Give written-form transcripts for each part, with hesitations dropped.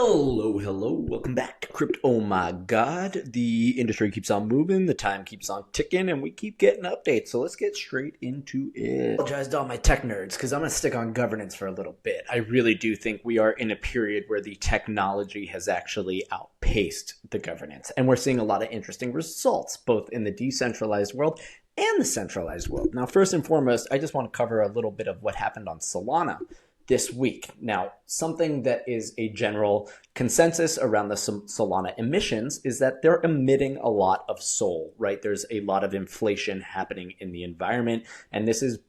Hello, welcome back to Crypto. Oh my god, the industry keeps on moving, the time keeps on ticking, and we keep getting updates, so let's get straight into it. I apologize to all my tech nerds, because I'm going to stick on governance for a little bit. I really do think we are in a period where the technology has actually outpaced the governance, and we're seeing a lot of interesting results, both in the decentralized world and the centralized world. Now, first and foremost, I just want to cover a little bit of what happened on Solana this week. Now, something that is a general consensus around the Solana emissions is that they're emitting a lot of SOL, right? There's a lot of inflation happening in the environment, and this is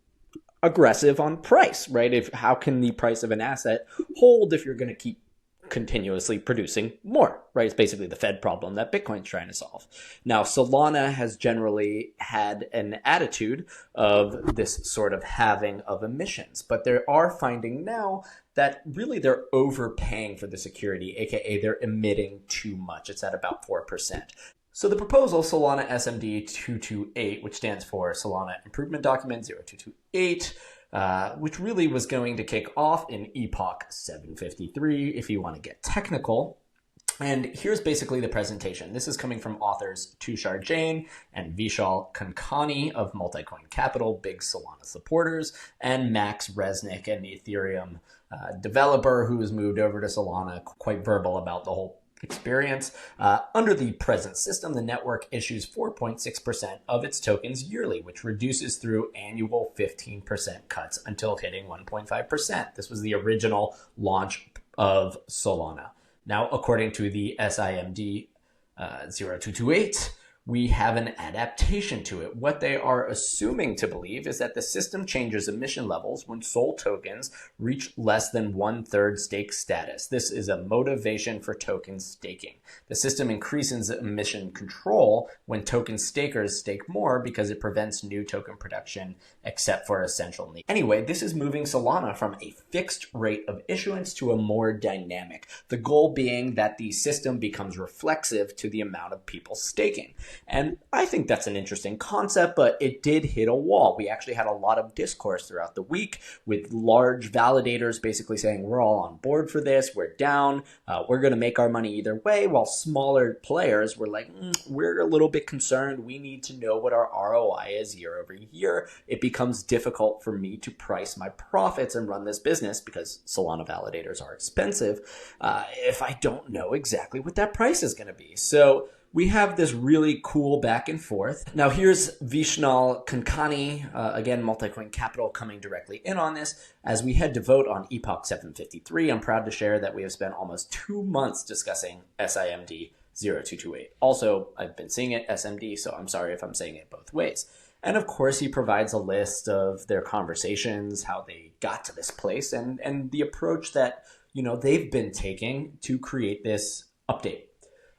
aggressive on price, right? How can the price of an asset hold if you're going to keep continuously producing more, right? It's basically the Fed problem that Bitcoin's trying to solve. Now, Solana has generally had an attitude of this sort of halving of emissions, but they are finding now that really they're overpaying for the security, aka they're emitting too much. It's at about 4%. So the proposal, Solana SMD 228, which stands for Solana Improvement Document 0228, which really was going to kick off in Epoch 753, if you want to get technical. And here's basically the presentation. This is coming from authors Tushar Jain and Vishal Kankani of Multicoin Capital, big Solana supporters, and Max Resnick, an Ethereum developer who has moved over to Solana, quite verbal about the whole experience. Under the present system, the network issues 4.6% of its tokens yearly, which reduces through annual 15% cuts until hitting 1.5%. This was the original launch of Solana. Now, according to the SIMD 0228, we have an adaptation to it. What they are assuming to believe is that the system changes emission levels when SOL tokens reach less than 1/3 stake status. This is a motivation for token staking. The system increases emission control when token stakers stake more because it prevents new token production except for essential needs. Anyway, this is moving Solana from a fixed rate of issuance to a more dynamic. The goal being that the system becomes reflexive to the amount of people staking. And I think that's an interesting concept, but it did hit a wall. We actually had a lot of discourse throughout the week with large validators basically saying, we're all on board for this, we're down, we're going to make our money either way, while smaller players were like, we're a little bit concerned, we need to know what our ROI is year over year. It becomes difficult for me to price my profits and run this business, because Solana validators are expensive, if I don't know exactly what that price is going to be. So we have this really cool back and forth. Now here's Vishal Kankani, again, Multicoin Capital, coming directly in on this. As we head to vote on Epoch 753, I'm proud to share that we have spent almost 2 months discussing SIMD 0228. Also, I've been seeing it SMD, so I'm sorry if I'm saying it both ways. And of course, he provides a list of their conversations, how they got to this place, and the approach that, they've been taking to create this update.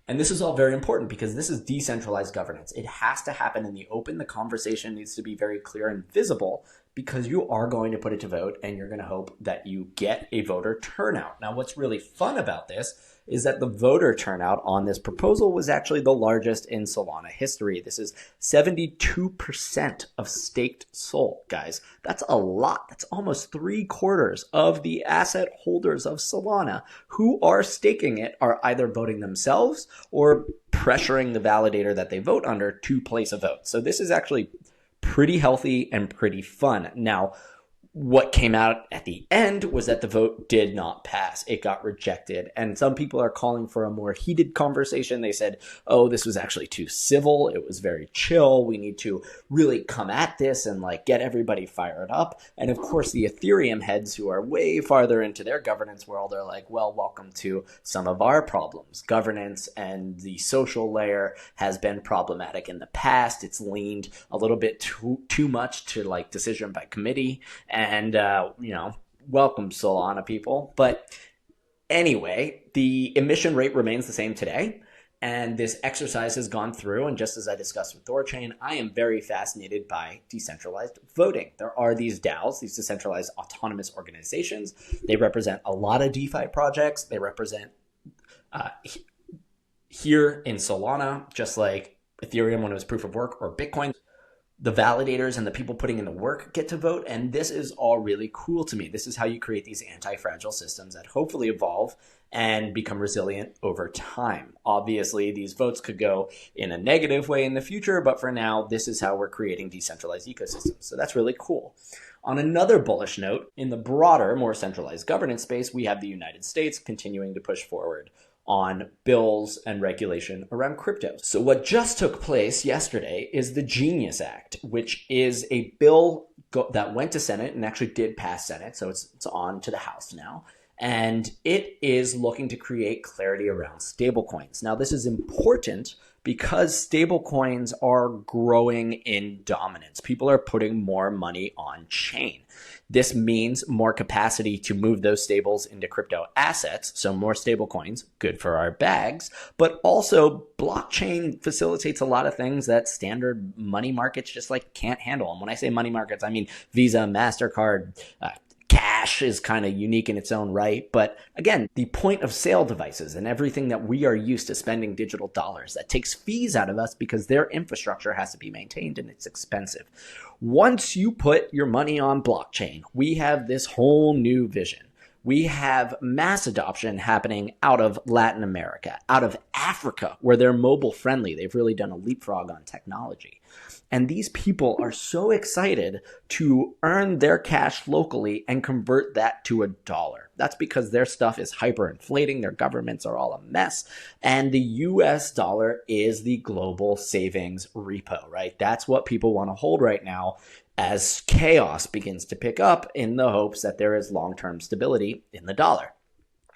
And this is all very important because this is decentralized governance. It has to happen in the open. The conversation needs to be very clear and visible, because you are going to put it to vote and you're going to hope that you get a voter turnout. Now, what's really fun about this is that the voter turnout on this proposal was actually the largest in Solana history. This is 72% of staked SOL, guys. That's a lot. That's almost 3/4 of the asset holders of Solana who are staking it are either voting themselves or pressuring the validator that they vote under to place a vote. So this is actually pretty healthy and pretty fun. Now, what came out at the end was that the vote did not pass. It got rejected. And some people are calling for a more heated conversation. They said, oh, this was actually too civil. It was very chill. We need to really come at this and get everybody fired up. And of course, the Ethereum heads who are way farther into their governance world are like, well, welcome to some of our problems. Governance and the social layer has been problematic in the past. It's leaned a little bit too much to decision by committee. And, welcome Solana people. But anyway, the emission rate remains the same today. And this exercise has gone through. And just as I discussed with Thorchain, I am very fascinated by decentralized voting. There are these DAOs, these decentralized autonomous organizations. They represent a lot of DeFi projects. They represent here in Solana, just like Ethereum when it was proof of work, or Bitcoin. The validators and the people putting in the work get to vote, and this is all really cool to me. This is how you create these anti-fragile systems that hopefully evolve and become resilient over time. Obviously, these votes could go in a negative way in the future, but for now, this is how we're creating decentralized ecosystems. So that's really cool. On another bullish note, in the broader, more centralized governance space, we have the United States continuing to push forward on bills and regulation around crypto. So what just took place yesterday is the Genius Act, which is a bill that went to Senate and actually did pass Senate. So it's on to the House now. And it is looking to create clarity around stablecoins. Now, this is important because stablecoins are growing in dominance. People are putting more money on chain. This means more capacity to move those stables into crypto assets. So more stablecoins, good for our bags, but also blockchain facilitates a lot of things that standard money markets just like can't handle. And when I say money markets, I mean Visa, MasterCard, cash is kind of unique in its own right. But again, the point of sale devices and everything that we are used to spending digital dollars, that takes fees out of us because their infrastructure has to be maintained and it's expensive. Once you put your money on blockchain, we have this whole new vision. We have mass adoption happening out of Latin America, out of Africa, where they're mobile friendly. They've really done a leapfrog on technology. And these people are so excited to earn their cash locally and convert that to a dollar. That's because their stuff is hyperinflating. Their governments are all a mess. And the US dollar is the global savings repo, right? That's what people want to hold right now as chaos begins to pick up in the hopes that there is long-term stability in the dollar.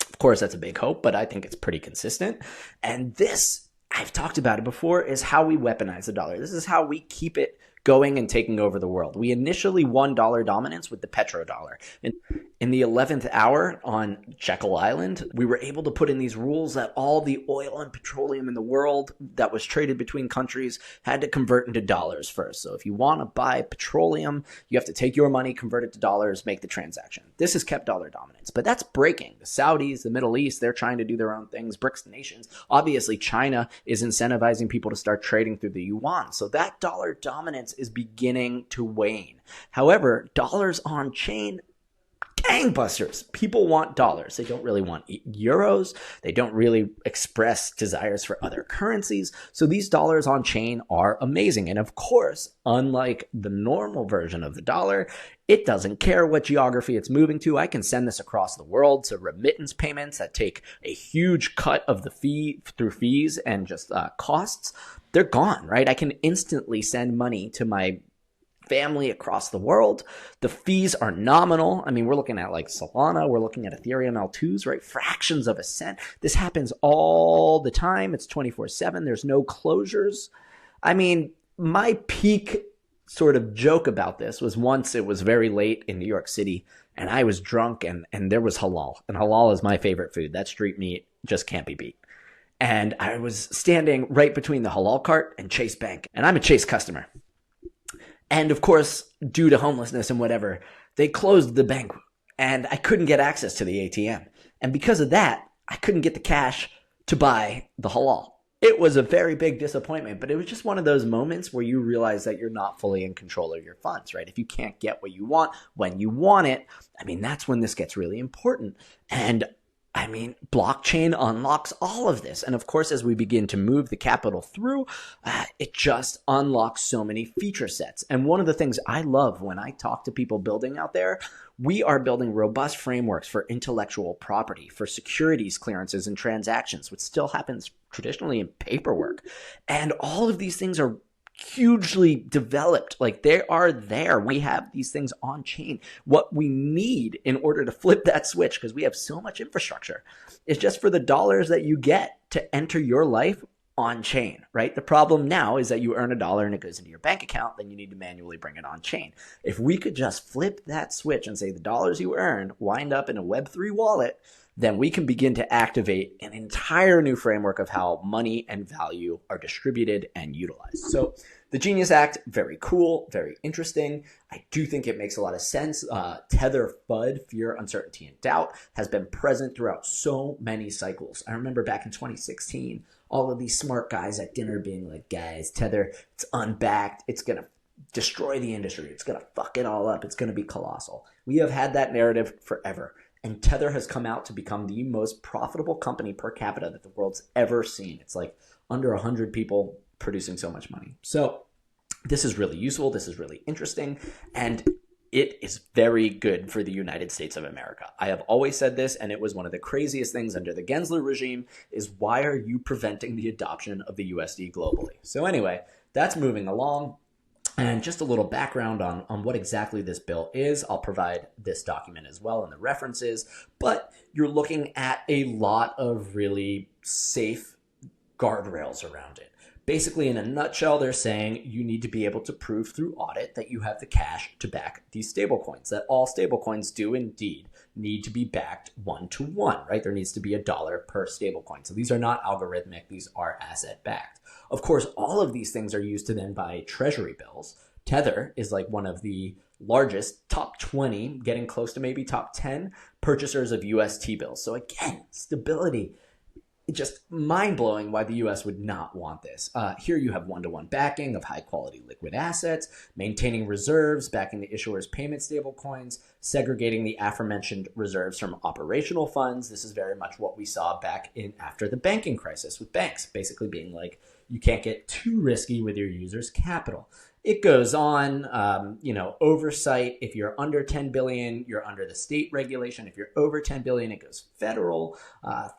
Of course, that's a big hope, but I think it's pretty consistent. And this, I've talked about it before, is how we weaponize the dollar. This is how we keep it going and taking over the world. We initially won dollar dominance with the petrodollar. In the 11th hour on Jekyll Island, we were able to put in these rules that all the oil and petroleum in the world that was traded between countries had to convert into dollars first. So if you want to buy petroleum, you have to take your money, convert it to dollars, make the transaction. This has kept dollar dominance, but that's breaking. The Saudis, the Middle East, they're trying to do their own things. BRICS nations. Obviously, China is incentivizing people to start trading through the yuan. So that dollar dominance is beginning to wane. However, dollars on chain, gangbusters. People want dollars. They don't really want euros. They don't really express desires for other currencies. So these dollars on chain are amazing. And of course, unlike the normal version of the dollar, it doesn't care what geography it's moving to. I can send this across the world to remittance payments that take a huge cut of the fee through fees and just costs. They're gone, right? I can instantly send money to my family across the world. The fees are nominal. I mean, we're looking at like Solana, we're looking at Ethereum L2s, right? Fractions of a cent. This happens all the time. It's 24/7. There's no closures. I mean, my peak sort of joke about this was once it was very late in New York City and I was drunk and there was halal. And halal is my favorite food. That street meat just can't be beat. And I was standing right between the halal cart and Chase Bank. And I'm a Chase customer. And of course, due to homelessness and whatever, they closed the bank and I couldn't get access to the ATM. And because of that, I couldn't get the cash to buy the halal. It was a very big disappointment, but it was just one of those moments where you realize that you're not fully in control of your funds, right? If you can't get what you want when you want it, I mean, that's when this gets really important. And I mean, blockchain unlocks all of this. And of course, as we begin to move the capital through, it just unlocks so many feature sets. And one of the things I love when I talk to people building out there, we are building robust frameworks for intellectual property, for securities clearances and transactions, which still happens traditionally in paperwork. And all of these things are hugely developed. Like they are there. We have these things on chain. What we need in order to flip that switch, because we have so much infrastructure, is just for the dollars that you get to enter your life on chain, right? The problem now is that you earn $1 and it goes into your bank account, then you need to manually bring it on chain. If we could just flip that switch and say the dollars you earned wind up in a Web3 wallet, then we can begin to activate an entire new framework of how money and value are distributed and utilized. So the Genius Act, very cool, very interesting. I do think it makes a lot of sense. Tether FUD, fear, uncertainty, and doubt, has been present throughout so many cycles. I remember back in 2016, all of these smart guys at dinner being like, guys, Tether, it's unbacked. It's going to destroy the industry. It's going to fuck it all up. It's going to be colossal. We have had that narrative forever. And Tether has come out to become the most profitable company per capita that the world's ever seen. It's like under 100 people producing so much money. So this is really useful. This is really interesting. And it is very good for the United States of America. I have always said this, and it was one of the craziest things under the Gensler regime, is why are you preventing the adoption of the USD globally? So anyway, that's moving along. And just a little background on what exactly this bill is. I'll provide this document as well and the references, but you're looking at a lot of really safe guardrails around it. Basically, in a nutshell, they're saying you need to be able to prove through audit that you have the cash to back these stablecoins, that all stablecoins do indeed need to be backed 1-to-1, right? There needs to be $1 per stablecoin. So these are not algorithmic, these are asset backed. Of course, all of these things are used to then buy treasury bills. Tether is like one of the largest, top 20, getting close to maybe top 10 purchasers of UST bills. So again, stability. It's just mind-blowing why the U.S. would not want this. Here you have 1-to-1 backing of high-quality liquid assets, maintaining reserves, backing the issuer's payment stablecoins, segregating the aforementioned reserves from operational funds. This is very much what we saw back in after the banking crisis with banks, basically being like, you can't get too risky with your users' capital. It goes on, oversight. If you're under 10 billion, you're under the state regulation. If you're over 10 billion, it goes federal,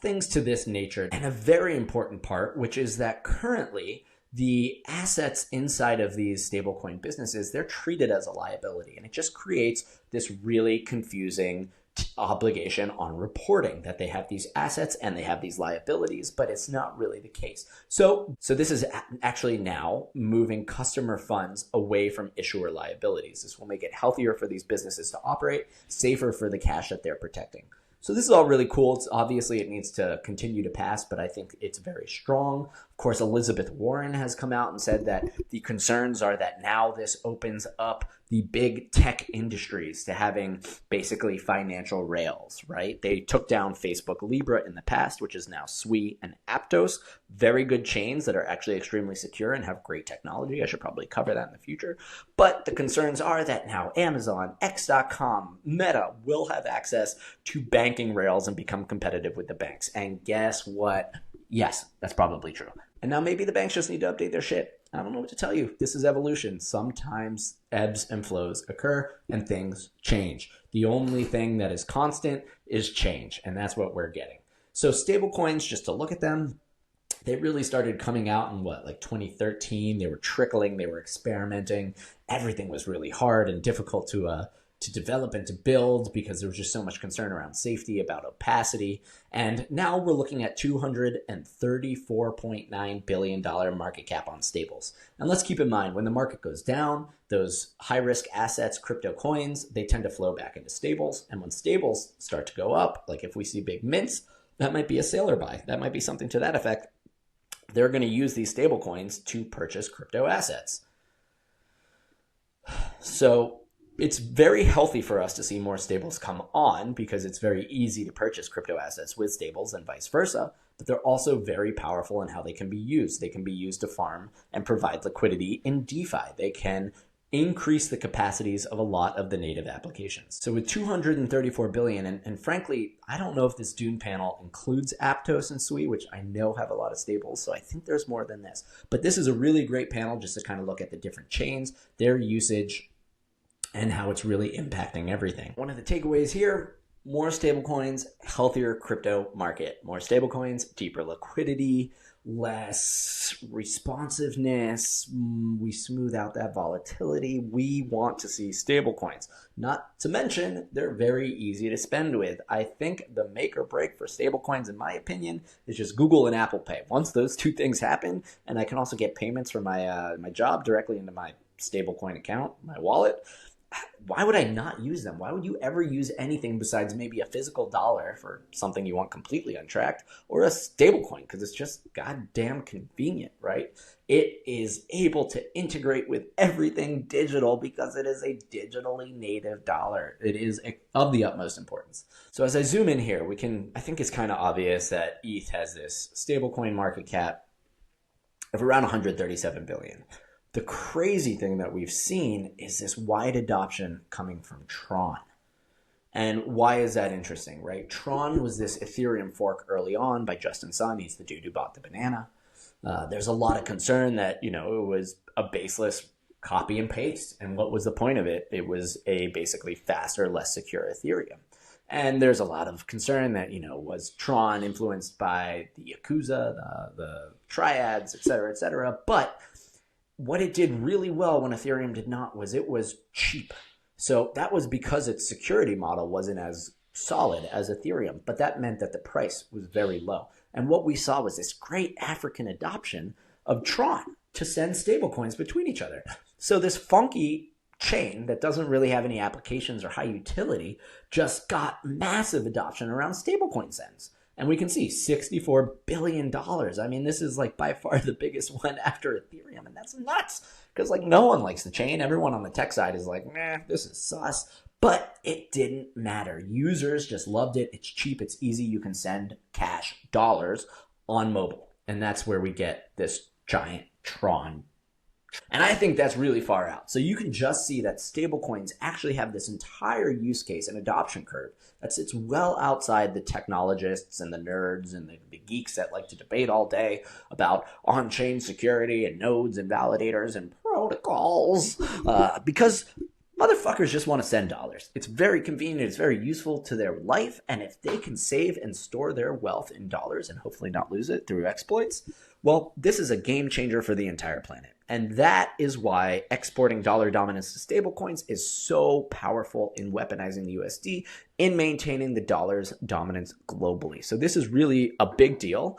things to this nature. And a very important part, which is that currently the assets inside of these stablecoin businesses, they're treated as a liability. And it just creates this really confusing obligation on reporting that they have these assets and they have these liabilities, but it's not really the case. So this is actually now moving customer funds away from issuer liabilities. This will make it healthier for these businesses to operate, safer for the cash that they're protecting. So this is all really cool. It's obviously it needs to continue to pass, but I think it's very strong. Of course, Elizabeth Warren has come out and said that the concerns are that now this opens up the big tech industries to having basically financial rails, right? They took down Facebook Libra in the past, which is now Sui and Aptos, very good chains that are actually extremely secure and have great technology. I should probably cover that in the future. But the concerns are that now Amazon, X.com, Meta will have access to banking rails and become competitive with the banks. And guess what? Yes, that's probably true. And now maybe the banks just need to update their shit. I don't know what to tell you. This is evolution. Sometimes ebbs and flows occur and things change. The only thing that is constant is change, and that's what we're getting. So stablecoins, just to look at them, they really started coming out in 2013. They were trickling, they were experimenting. Everything was really hard and difficult to develop and to build because there was just so much concern around safety, about opacity. And now we're looking at $234.9 billion market cap on stables. And let's keep in mind, when the market goes down, those high-risk assets, crypto coins, they tend to flow back into stables. And when stables start to go up, like if we see big mints, that might be a sailor buy. That might be something to that effect. They're going to use these stable coins to purchase crypto assets. So it's very healthy for us to see more stables come on because it's very easy to purchase crypto assets with stables and vice versa, but they're also very powerful in how they can be used. They can be used to farm and provide liquidity in DeFi. They can increase the capacities of a lot of the native applications. So with 234 billion, and frankly, I don't know if this Dune panel includes Aptos and Sui, which I know have a lot of stables, so I think there's more than this. But this is a really great panel just to kind of look at the different chains, their usage, and how it's really impacting everything. One of the takeaways here, more stablecoins, healthier crypto market. More stablecoins, deeper liquidity, less responsiveness. We smooth out that volatility. We want to see stablecoins. Not to mention, they're very easy to spend with. I think the make or break for stablecoins, in my opinion, is just Google and Apple Pay. Once those two things happen, and I can also get payments from my job directly into my stablecoin account, my wallet, why would I not use them? Why would you ever use anything besides maybe a physical dollar for something you want completely untracked, or a stablecoin? Because it's just goddamn convenient, right? It is able to integrate with everything digital because it is a digitally native dollar. It is of the utmost importance. So as I zoom in here, I think it's kind of obvious that ETH has this stablecoin market cap of around 137 billion. The crazy thing that we've seen is this wide adoption coming from Tron. And why is that interesting, right? Tron was this Ethereum fork early on by Justin Sun. He's the dude who bought the banana. There's a lot of concern that, it was a baseless copy and paste. And what was the point of it? It was a basically faster, less secure Ethereum. And there's a lot of concern that, was Tron influenced by the Yakuza, the triads, et cetera, et cetera. But what it did really well when Ethereum did not was it was cheap. So that was because its security model wasn't as solid as Ethereum, but that meant that the price was very low. And what we saw was this great African adoption of Tron to send stablecoins between each other. So this funky chain that doesn't really have any applications or high utility just got massive adoption around stablecoin sends. And we can see $64 billion. I mean, this is like by far the biggest one after Ethereum. And that's nuts because like no one likes the chain. Everyone on the tech side is like, nah, this is sus. But it didn't matter. Users just loved it. It's cheap. It's easy. You can send cash, dollars on mobile. And that's where we get this giant Tron. And I think that's really far out. So you can just see that stablecoins actually have this entire use case and adoption curve that sits well outside the technologists and the nerds and the geeks that like to debate all day about on-chain security and nodes and validators and protocols because motherfuckers just want to send dollars. It's very convenient. It's very useful to their life. And if they can save and store their wealth in dollars and hopefully not lose it through exploits, well, this is a game changer for the entire planet. And that is why exporting dollar dominance to stablecoins is so powerful in weaponizing the USD, in maintaining the dollar's dominance globally. So this is really a big deal.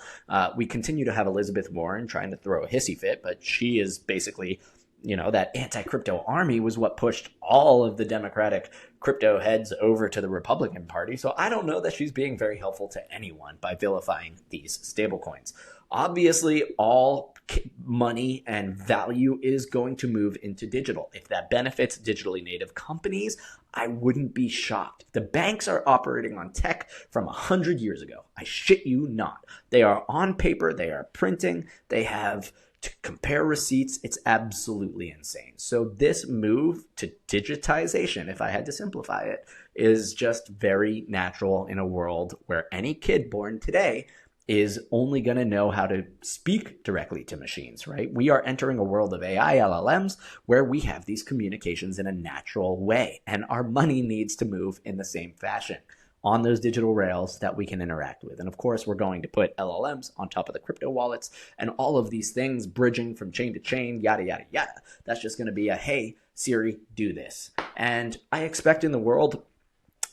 We continue to have Elizabeth Warren trying to throw a hissy fit, but she is basically, that anti-crypto army was what pushed all of the Democratic crypto heads over to the Republican Party. So I don't know that she's being very helpful to anyone by vilifying these stablecoins. Obviously, all money and value is going to move into digital. If that benefits digitally native companies, I wouldn't be shocked. The banks are operating on tech from 100 years ago. I shit you not. They are on paper. They are printing. They have to compare receipts. It's absolutely insane. So this move to digitization, if I had to simplify it, is just very natural in a world where any kid born today is only going to know how to speak directly to machines, right? We are entering a world of AI LLMs where we have these communications in a natural way, and our money needs to move in the same fashion on those digital rails that we can interact with. And of course, we're going to put LLMs on top of the crypto wallets and all of these things bridging from chain to chain, yada, yada, yada. That's just going to be a, hey, Siri, do this. And I expect in the world,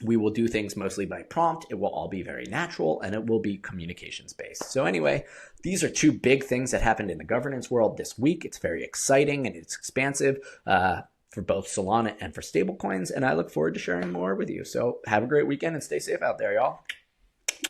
we will do things mostly by prompt. It will all be very natural and it will be communications based. So anyway, these are two big things that happened in the governance world this week. It's very exciting and it's expansive for both Solana and for stablecoins. And I look forward to sharing more with you. So have a great weekend and stay safe out there, y'all.